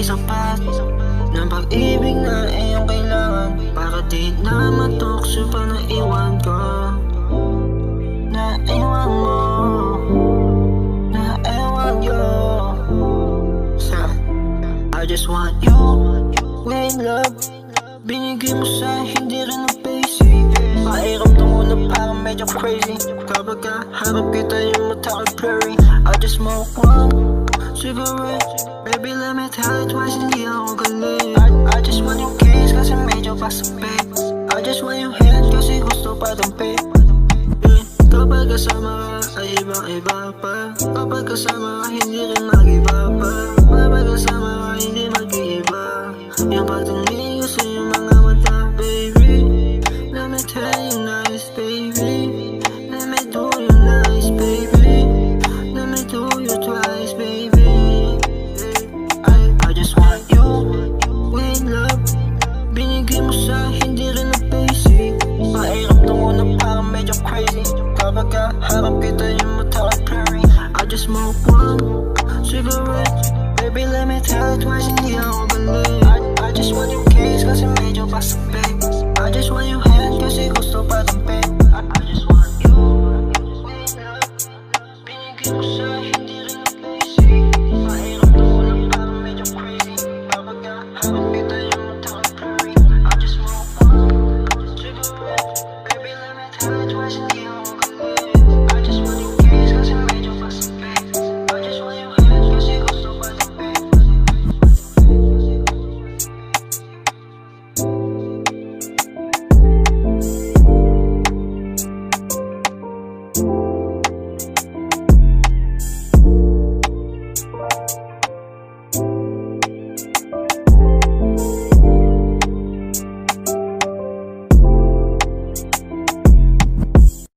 sapat ng pag-ibig na iyong kailangan, para di na matukso pa na iwan ko. Naiwan mo, naiwan yo. I just want you, with love. Binigay mo sa hindi rin ang basic. Pakiramdam mo na parang medyo crazy. Kapag kaharap kita yung mata ko blurry. I just smoke one cigarette. Baby, let me tell it twice, hindi ako galit. I just want your kiss kasi medyo pasapit. I just want your hand kasi gusto pa dampi. Kapag kasama ka ay ibang iba pa. Kapag kasama ka hindi rin mag-iba pa.